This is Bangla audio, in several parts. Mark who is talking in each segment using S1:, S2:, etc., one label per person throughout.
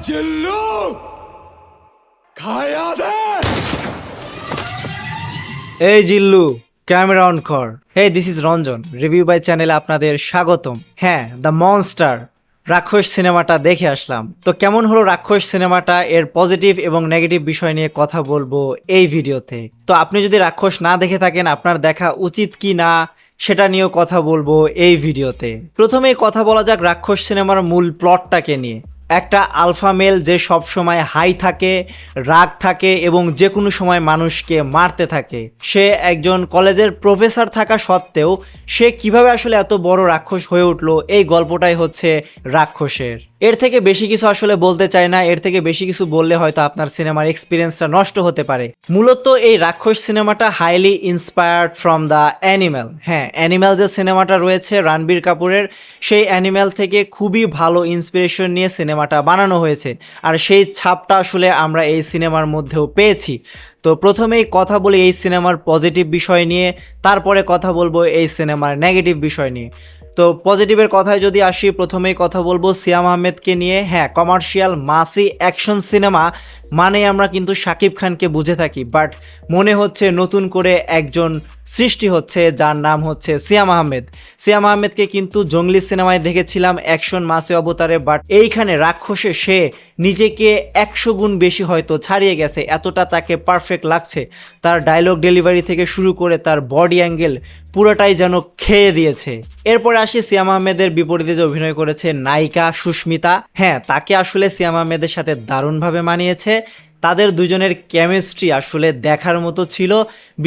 S1: জিল্লু খায়া দে।
S2: এই জিল্লু, ক্যামেরা অন কর। Hey, this is Ranjan, review by চ্যানেলে আপনাদের স্বাগতম। হ্যাঁ, দ্য মনস্টার রাক্ষস সিনেমাটা দেখে আসলাম। তো কেমন হলো রাক্ষস সিনেমাটা, এর পজিটিভ এবং নেগেটিভ বিষয় নিয়ে কথা বলবো এই ভিডিওতে। তো আপনি যদি রাক্ষস না দেখে থাকেন, আপনার দেখা উচিত কি না সেটা নিয়েও কথা বলবো এই ভিডিওতে। প্রথমেই কথা বলা যাক রাক্ষস সিনেমার মূল প্লটটাকে নিয়ে। একটা আলফা মেল যে সব সময় হাই থাকে, রাগ থাকে এবং যে কোনো সময় মানুষকে মারতে থাকে। সে একজন কলেজের প্রফেসর থাকা সত্ত্বেও সে কিভাবে আসলে এত বড় রাক্ষস হয়ে উঠলো, এই গল্পটাই হচ্ছে রাক্ষসের। এর থেকে বেশি কিছু আসলে বলতে চাই না, এর থেকে বেশি কিছু বললে হয়তো আপনার সিনেমার এক্সপিরিয়েন্সটা নষ্ট হতে পারে। মূলত এই রাক্ষস সিনেমাটা highly inspired from the animal. হ্যাঁ, অ্যানিম্যাল যে সিনেমাটা রয়েছে রণবীর কাপুরের, সেই অ্যানিম্যাল থেকে খুবই ভালো ইন্সপিরেশন নিয়ে সিনেমাটা বানানো হয়েছে। আর সেই ছাপটা আসলে আমরা এই সিনেমার মধ্যেও পেয়েছি। তো প্রথমেই কথা বলি এই সিনেমার পজিটিভ বিষয় নিয়ে, তারপরে কথা বলবো এই সিনেমার নেগেটিভ বিষয় নিয়ে। তো পজিটিভের কথায় যদি আসি, প্রথমেই কথা বলবো সিয়াম আহমেদকে নিয়ে। হ্যাঁ, কমার্শিয়াল মাসি অ্যাকশন সিনেমা মানে আমরা কিন্তু শাকিব খানকে বুঝে থাকি, বাট মনে হচ্ছে নতুন করে একজন সৃষ্টি হচ্ছে যার নাম হচ্ছে সিয়াম আহমেদ। সিয়াম আহমেদকে কিন্তু জঙ্গলি সিনেমায় দেখেছিলাম অ্যাকশন মাসি অবতারে, বাট এইখানে রাক্ষসে সে নিজেকে 100 গুণ বেশি হয়তো ছাড়িয়ে গেছে, এতটা তাকে পারফেক্ট লাগছে। তার ডায়লগ ডেলিভারি থেকে শুরু করে তার বডি অ্যাঙ্গেল পুরোটাই যেন খেয়ে দিয়েছে। এরপরে আসি সিয়াম আহমেদের বিপরীতে যে অভিনয় করেছে নায়িকা সুস্মিতা। হ্যাঁ, তাকে আসলে সিয়াম আহমেদের সাথে দারুণভাবে মানিয়েছে। তাদের দুজনের কেমিস্ট্রি আসলে দেখার মতো ছিল।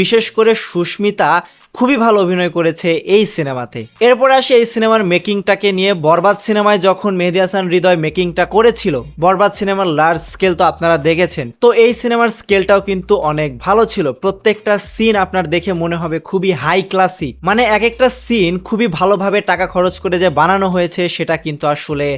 S2: বিশেষ করে সুস্মিতা খুবই ভালো অভিনয় করেছে এই সিনেমাতে। এরপরে আসে এই সিনেমার মেকিংটাকে নিয়ে। বরবাদ সিনেমায় যখন মেহেদী হাসান হৃদয় মেকিংটা করেছিল, বরবাদ সিনেমার লার্জ স্কেল তো আপনারা দেখেছেন, তো এই সিনেমার স্কেলটাও কিন্তু অনেক ভালো ছিল। প্রত্যেকটা সিন আপনার দেখে মনে হবে খুবই হাই ক্লাসি, মানে এক একটা সিন খুবই ভালোভাবে টাকা খরচ করে যে বানানো হয়েছে সেটা কিন্তু আসলে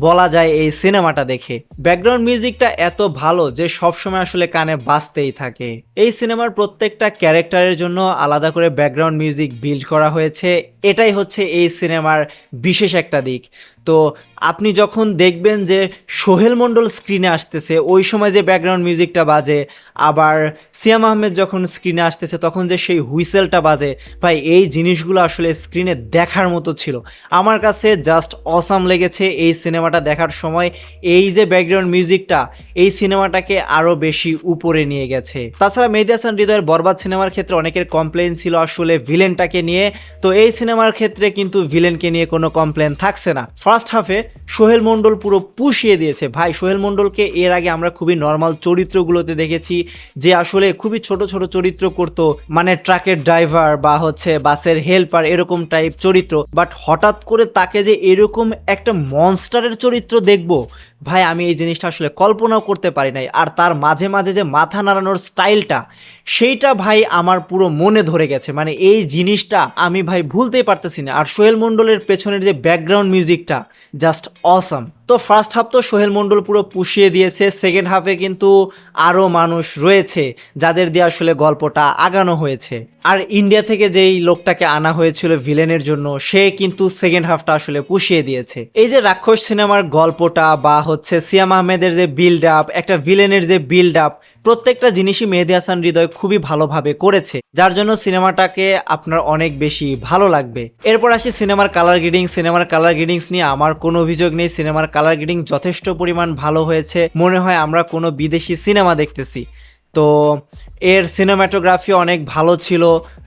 S2: বলা যায় এই সিনেমাটা দেখে। ব্যাকগ্রাউন্ড মিউজিকটা এত ভালো যে সবসময় আসলে কানে বাজতেই থাকে। এই সিনেমার প্রত্যেকটা ক্যারেক্টারের জন্য আলাদা করে ব্যাকগ্রাউন্ড মিউজিক বিল্ড করা হয়েছে, এটাই হচ্ছে এই সিনেমার বিশেষ একটা দিক। তো আপনি যখন দেখবেন যে সোহেল মণ্ডল স্ক্রিনে আসতেছে, ওই সময় যে ব্যাকগ্রাউন্ড মিউজিকটা বাজে, আবার সিয়াম আহমেদ যখন স্ক্রিনে আসতেছে তখন যে সেই হুইসেলটা বাজে, ভাই এই জিনিসগুলো আসলে স্ক্রিনে দেখার মতো ছিল। আমার কাছে জাস্ট অসাম লেগেছে এই সিনেমাটা দেখার সময়। এই যে ব্যাকগ্রাউন্ড মিউজিকটা এই সিনেমাটাকে আরও বেশি উপরে নিয়ে গেছে। তাছাড়া মেহেদী হাসান হৃদয়ের বরবাদ সিনেমার ক্ষেত্রে অনেকের কমপ্লেন ছিল আসলে ভিলেনটাকে নিয়ে, তো এই সিনেমার ক্ষেত্রে কিন্তু ভিলেনকে নিয়ে কোনো কমপ্লেন থাকছে না। ফার্স্ট হাফে সোহেল মণ্ডল পুরো পুষিয়ে দিয়েছে। ভাই, সোহেল মণ্ডলকে এর আগে আমরা খুবই নর্মাল চরিত্রগুলোতে দেখেছি, যে আসলে খুবই ছোট ছোট চরিত্র করত, মানে ট্রাকের ড্রাইভার বা হচ্ছে বাসের হেল্পার এরকম টাইপ চরিত্র। বাট হঠাৎ করে তাকে যে এরকম একটা মনস্টারের চরিত্র দেখবো, ভাই আমি এই জিনিসটা আসলে কল্পনাও করতে পারি নাই। আর তার মাঝে মাঝে যে মাথা নাড়ানোর স্টাইলটা, সেইটা ভাই আমার পুরো মনে ধরে গেছে। মানে এই জিনিসটা আমি ভাই ভুলতেই পারতেছি না। আর সোহেল মণ্ডলের পেছনের যে ব্যাকগ্রাউন্ড মিউজিকটা জাস্ট অসাম। তো ফার্স্ট হাফ তো সোহেল মণ্ডল পুরো পুষিয়ে দিয়েছে, সেকেন্ড হাফে কিন্তু আরও মানুষ রয়েছে যাদের দিয়ে আসলে গল্পটা আগানো হয়েছে। আর ইন্ডিয়া থেকে যেই লোকটাকে আনা হয়েছিল ভিলেনের জন্য, সে কিন্তু সেকেন্ড হাফটা আসলে পুষিয়ে দিয়েছে। এই যে রাক্ষস সিনেমার গল্পটা বা হচ্ছে সিয়াম আহমেদের যে বিল্ড আপ, একটা ভিলেনের যে বিল্ড আপ, প্রত্যেকটা জিনিসই মেহেদী হাসান হৃদয় খুবই ভালোভাবে করেছে, যার জন্য সিনেমাটাকে আপনার অনেক বেশি ভালো লাগবে। এরপর আসি সিনেমার কালার গ্রেডিং। সিনেমার কালার গ্রেডিংস নিয়ে আমার কোনো অভিযোগ নেই। সিনেমার কালার গ্রেডিং যথেষ্ট পরিমাণ ভালো হয়েছে, মনে হয় আমরা কোনো বিদেশি সিনেমা দেখতেছি। তো এর সিনেমাটোগ্রাফি অনেক ভালো ছিল,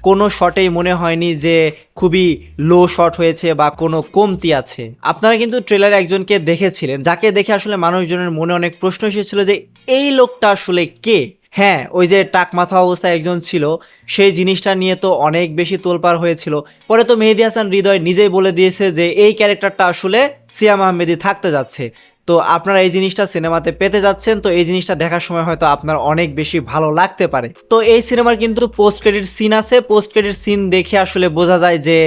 S2: কোনো শটেই মনে হয়নি যে খুবই লো শট হয়েছে বা কোনো কমতি আছে। আপনারা কিন্তু ট্রেলারে একজনকে দেখেছিলেন, যাকে দেখে আসলে মানুষজনের মনে অনেক প্রশ্ন এসেছিল যে এই লোকটা আসলে কে। হ্যাঁ, ওই যে টাক মাথা অবস্থায় একজন ছিল, সেই জিনিসটা নিয়ে তো অনেক বেশি তোলপাড় হয়েছিল। পরে তো মেহেদী হাসান হৃদয় নিজেই বলে দিয়েছে যে এই ক্যারেক্টারটা আসলে সিয়াম আহমেদই থাকতে যাচ্ছে। তো আপনারা এই জিনিসটা সিনেমাতে পেতে যাচ্ছেন, তো এই জিনিসটা দেখার সময় হয়তো আপনার অনেক বেশি ভালো লাগতে পারে। তো এই সিনেমার কিন্তু পোস্ট ক্রেডিট সিন আছে, পোস্ট ক্রেডিট সিন দেখে আসলে বোঝা যায় যে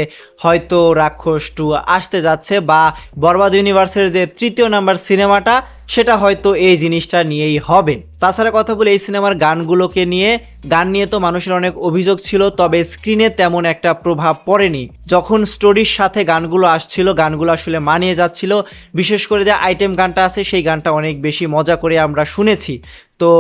S2: হয়তো রাক্ষস 2 আসতে যাচ্ছে, বা বরবাদ ইউনিভার্সের যে 3য় নাম্বার সিনেমাটা সেটা হয়তো এই জিনিসটা নিয়েই হবে। তাছাড়া কথা বলে এই সিনেমার গানগুলোকে নিয়ে, গান নিয়ে তো মানুষের অনেক অভিযোগ ছিল, তবে স্ক্রিনে তেমন একটা প্রভাব পড়েনি। যখন স্টোরির সাথে গানগুলো আসছিল, গানগুলো আসলে মানিয়ে যাচ্ছিল। বিশেষ করে যে আইটেম গানটা আছে সেই গানটা অনেক বেশি মজা করে আমরা শুনেছি। তো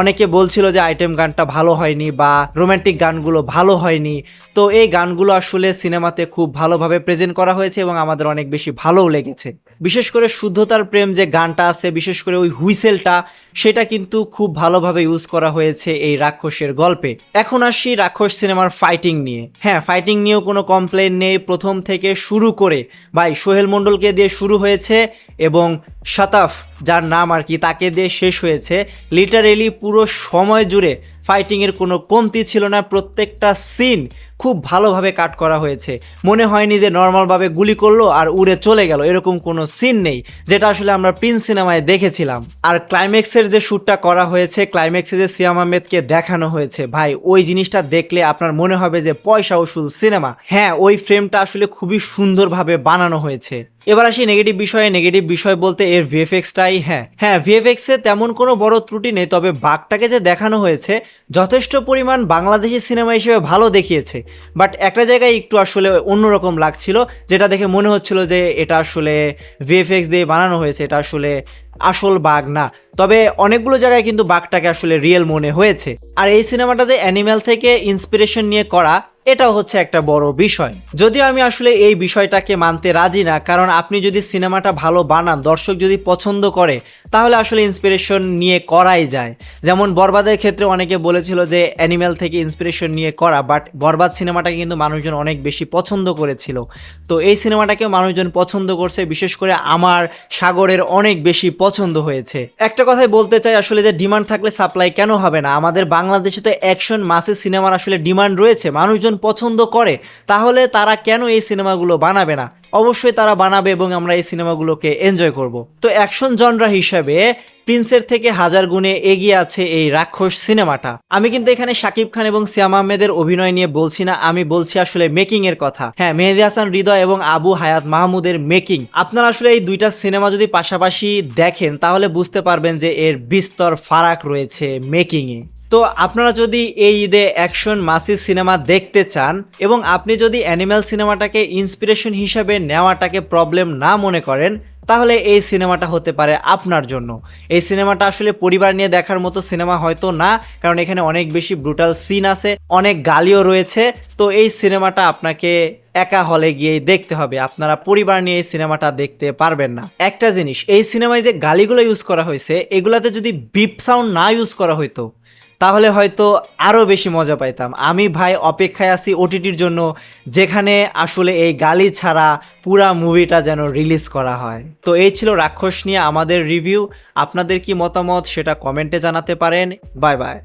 S2: অনেকে বলছিল যে আইটেম গানটা ভালো হয়নি বা রোমান্টিক গানগুলো ভালো হয়নি। তো এই গানগুলো আসলে সিনেমাতে খুব ভালোভাবে প্রেজেন্ট করা হয়েছে এবং আমাদের অনেক বেশি ভালোও লেগেছে। বিশেষ করে শুদ্ধতার প্রেম যে গানটা আছে, বিশেষ করে ওই হুইসেলটা, সেটা কিন্তু খুব ভালোভাবে ইউজ করা হয়েছে এই রাক্ষসের গল্পে। এখন আসি রাক্ষস সিনেমার ফাইটিং নিয়ে। হ্যাঁ, ফাইটিং নিয়েও কোনো কমপ্লেন নেই। প্রথম থেকে শুরু করে ভাই সোহেল মণ্ডলকে দিয়ে শুরু হয়েছে এবং শাতাফ, যার নাম আর কি, তাকে দিয়ে শেষ হয়েছে। লিটারেলি পুরো সময় জুড়ে ফাইটিংয়ের কোনো কমতি ছিল না। প্রত্যেকটা সিন খুব ভালোভাবে কাট করা হয়েছে। মনে হয়নি যে নর্মালভাবে গুলি করলো আর উড়ে চলে গেল, এরকম কোনো সিন নেই, যেটা আসলে আমরা প্রিন্স সিনেমায় দেখেছিলাম। আর ক্লাইম্যাক্সের যে শ্যুটটা করা হয়েছে, ক্লাইম্যাক্সে যে সিয়াম আহমেদকে দেখানো হয়েছে, ভাই ওই জিনিসটা দেখলে আপনার মনে হবে যে পয়সা উসুল সিনেমা। হ্যাঁ, ওই ফ্রেমটা আসলে খুবই সুন্দরভাবে বানানো হয়েছে। এবার আসি নেগেটিভ বিষয়ে। নেগেটিভ বিষয় বলতে এর ভিএফএক্সটাই। হ্যাঁ, ভিএফএক্সে তেমন কোনো বড় ত্রুটি নেই, তবে বাঘটাকে যে দেখানো হয়েছে যথেষ্ট পরিমাণ বাংলাদেশি সিনেমা হিসেবে ভালো দেখিয়েছে। বাট একটা জায়গায় একটু আসলে অন্যরকম লাগছিল, যেটা দেখে মনে হচ্ছিল যে এটা আসলে ভিএফএক্স দিয়ে বানানো হয়েছে, এটা আসলে আসল বাঘ না। তবে অনেকগুলো জায়গায় কিন্তু বাঘটাকে আসলে রিয়েল মনে হয়েছে। আর এই সিনেমাটা যে অ্যানিম্যাল থেকে ইন্সপিরেশন নিয়ে করা, এটাও হচ্ছে একটা বড় বিষয়। যদিও আমি আসলে এই বিষয়টাকে মানতে রাজি না, কারণ আপনি যদি সিনেমাটা ভালো বানান, দর্শক যদি পছন্দ করে, তাহলে আসলে ইন্সপিরেশন নিয়ে করাই যায়। যেমন বরবাদের ক্ষেত্রে অনেকে বলেছিল যে অ্যানিম্যাল থেকে ইন্সপিরেশন নিয়ে করা, বাট বরবাদ সিনেমাটাকে কিন্তু মানুষজন অনেক বেশি পছন্দ করেছিল। তো এই সিনেমাটাকেও মানুষজন পছন্দ করছে, বিশেষ করে আমার সাগরের অনেক বেশি পছন্দ হয়েছে। একটা কথাই বলতে চাই, আসলে যে ডিমান্ড থাকলে সাপ্লাই কেন হবে না? আমাদের বাংলাদেশে তো অ্যাকশন মাসের সিনেমার আসলে ডিমান্ড রয়েছে, মানুষজন পছন্দ করে, তাহলে তারা কেন এই সিনেমাগুলো বানাবে না? অবশ্যই তারা বানাবে এবং আমরা এই সিনেমাগুলোকে এনজয় করব। তো অ্যাকশন জনরা হিসেবে প্রিন্সের থেকে হাজার গুণে এগিয়ে আছে এই রাক্ষস সিনেমাটা। আমি কিন্তু এখানে শাকিব খান এবং সিয়াম আহমেদের অভিনয় নিয়ে বলছি না, আমি বলছি আসলে মেকিং এর কথা। হ্যাঁ, মেহেদী হাসান হৃদয় এবং আবু হায়াত মাহমুদের মেকিং। আপনারা আসলে এই দুইটা সিনেমা যদি পাশাপাশি দেখেন, তাহলে বুঝতে পারবেন যে এর বিস্তর ফারাক রয়েছে মেকিং এ। তো আপনারা যদি এই ঈদে অ্যাকশন মাসি সিনেমা দেখতে চান এবং আপনি যদি অ্যানিম্যাল সিনেমাটাকে ইন্সপিরেশন হিসাবে নেওয়াটাকে প্রবলেম না মনে করেন, তাহলে এই সিনেমাটা হতে পারে আপনার জন্য। এই সিনেমাটা আসলে পরিবার নিয়ে দেখার মতো সিনেমা হয়তো না, কারণ এখানে অনেক বেশি ব্রুটাল সিন আছে, অনেক গালিও রয়েছে। তো এই সিনেমাটা আপনাকে একা হলে গিয়েই দেখতে হবে, আপনারা পরিবার নিয়ে এই সিনেমাটা দেখতে পারবেন না। একটা জিনিস, এই সিনেমায় যে গালিগুলো ইউজ করা হয়েছে, এগুলাতে যদি বিপ সাউন্ড না ইউজ করা হইতো, তাহলে হয়তো আরও বেশি মজা পাইতাম। আমি ভাই অপেক্ষায় আছি ওটিটির জন্য, যেখানে আসলে এই গালি ছাড়া পুরা মুভিটা যেন রিলিজ করা হয়। তো এই ছিল রাক্ষস নিয়ে আমাদের রিভিউ। আপনাদের কি মতামত সেটা কমেন্টে জানাতে পারেন। Bye bye.